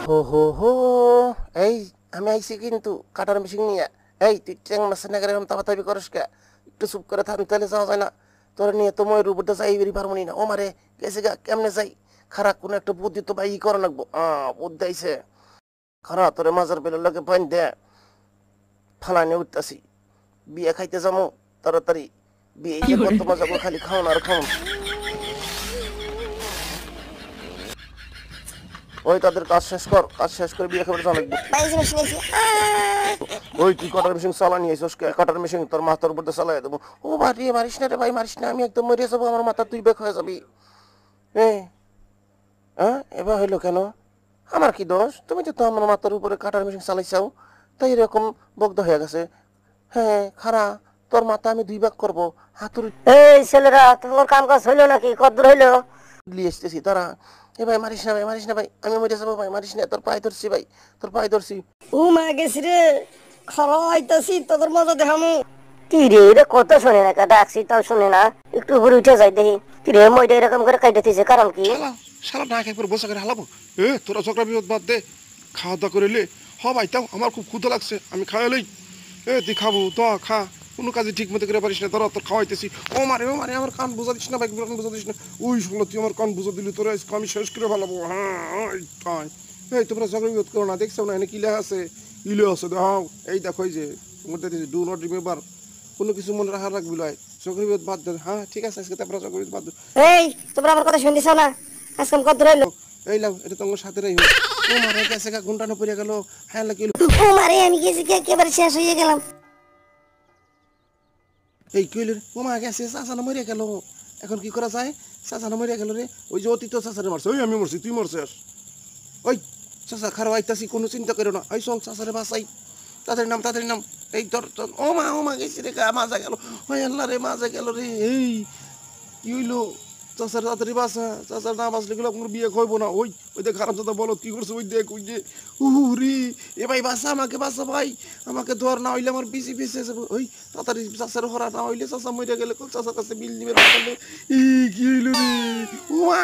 হো হো হো, এই আমি আইছি কিন্তু কাটার মেশিন নিয়ে। এই তুই চ্যাং মাছের নাগারে এরকম তাবাতাবি করিস কে? একটু চুপ করে থাক, তাহলে যাওয়া যায় না। তোর নিয়ে তো ময়ের উপর যাই বেরি পারবো না। ও মারে গেছে গা, কেমনে যাই? খারাপ কোনো একটা বুদ্ধি তো ভাই করা লাগবো। বুদ্ধি আইছে। খারাপ তোরে মাজার বেলের লোকে পাইন দে, ফালানি উঠতাছি। বিয়ে খাইতে যাবো তাড়াতাড়ি। বিয়ে যে কত মজা করে, খালি খাওন আর খাওন। ওই তাদের কাজ শেষ কর, কাজ শেষ করে বিয়ে খাবার যাওয়া লাগবো। ওই তুই কাটার মেশিন চালা নিয়ে আইসস কে? কাটার মেশিন তোর মাথার উপর দিয়ে চালাই দেবো। ও বাড়ি মারিস না রে ভাই, মারিস না, আমি একদম মরে যাবো, আমার মাথা তুই বেক হয়ে যাবি। হ্যাঁ, এবার হইলো কেন? আমার কি দোষ? তুমি তো আমার মাথার উপরে কাটার মেশিন চালাইছাও, তাই এরকম বগ্ধ হয়ে গেছে। হ্যাঁ খারা, তোর মাথা আমি 2 ভাগ করবো। হাতুড়ি এই ছেলেরা, তোমার কাম কাজ হইলো নাকি? কদ্দূর হইলো? নিয়ে এসতেছি তারা। এ ভাই মারিস না ভাই, মারিস না ভাই, আমি মরে যাবো ভাই, মারিস না। তোর পায়ে ধরছি ভাই, তোর পায়ে ধরছি। ও মা গেছি রে, খাওয়া আইতাছি, তোদের মজা দেখামু। কি রে, এটা কত শোনে না, ডাকছি তাও শুনে না। একটু উপরে উঠে যাই দেখি। কি রে, মইটা এরকম করে কাইতেছে, কারণ কি? শালা শালা না খেয়ে পরে বসে করে হালাবো। তোরা ঝগড়া বিপদ বাদ দে, খাওয়া দাওয়া করে লে। ভাই তাও আমার খুব ক্ষুধা লাগছে, আমি খাওয়ালেই। তুই খাবো তো খা, কোনো কাজে ঠিক মতো করে পারিস না। ধরো তোর খাওয়াইতেছি। ও মারে আমার কান বোঝা দিস না ভাই, কান বোঝা দিস না। ওই শোনো, তুই আমার কান বোঝা দিলি, তোরা আমি শেষ করে ফেলাবো। হ্যাঁ এই তোমরা ঝগড়া বিপদ করো না, দেখছো না এনে কিলে আছে? ইলে আছে দেখাও, এই দেখো, এই যে ডু নট রিমেম্বার, কোনো কিছু মনে রাখা রাখবি লয়। ঝগড়া বিপদ বাদ দে। হ্যাঁ ঠিক আছে, আজকে তারপরে ঝগড়া বিপদ বাদ দে। এই, তোমরা আমার কথা শুনতেছ না? আজকে কদ্দূর হইলো? এই লাও, এটা তোমার সাথে রাই। ও মারা গেছে গা, ঘন্টানো পড়ে গেল। হ্যাঁ লাগিল। ও মারে, আমি গেছি কি একেবারে শেষ হয়ে গেলাম। এই কি হইল রে? ও মা গেছে, চাচানো মরে গেল। এখন কি করা যায়? চাচানো মরে গেল রে। ওই যে অতীত চাচারে মারছে। ওই আমি মরছি, তুই মরছিস। ওই চাচা খারাপ আইতাছি, কোনো চিন্তা করো না। ওই চল চাচারে বাঁচাই। তাদের নাম এই ধর। ও মা গেছি রে, গা মাজা গেল। ওই আল্লাহ রে, মাজা গেল রে। এই কি হইলো? চাচার তাড়াতাড়ি বাসা, চাচার না বাঁচলে গেলে আপনার বিয়ে খাইবো না। ওই দেখ খারাপ চাচা, বলো কি করছে? ওই দেখ, ওই যে উহুরি। এ ভাই বাসা, আমাকে বাসা ভাই, আমাকে ধর, না হইলে আমার পিছি পিছিয়ে যাবো। ওই তাড়াতাড়ি চাচার হরা, না হইলে চাচা মরে গেলে চাচার কাছে বিল নিবে পারলে। কি হইলো রে? উমা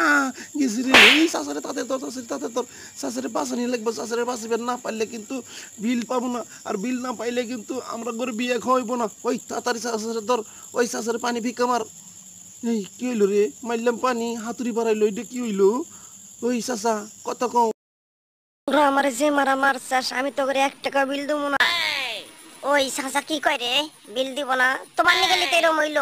গেছি রে। এই চাচারে তাদের ধর, তাদের ধর। চাচারে বাঁচানি লাগবে, চাচারে বাঁচিবেন না পারলে কিন্তু বিল পাবো না। আর বিল না পাইলে কিন্তু আমরা করে বিয়ে খাওয়াইবো না। ওই তাড়াতাড়ি চাচারে ধর, ওই চাচারে পানি ভিক্ষা মার। এই কি হইলো রে? মারলাম পানি, হাতুড়ি বাড়াইলো, এটা কি হইলো? ওই চাচা কত কও। তোরা আমার যে মারা মারছাস, আমি তো করে 1 টাকা বিল দেবো না। ওই চাচা কি কয় রে? বিল দিব না? তোমার নিয়ে গেলে তো এরম হইলো।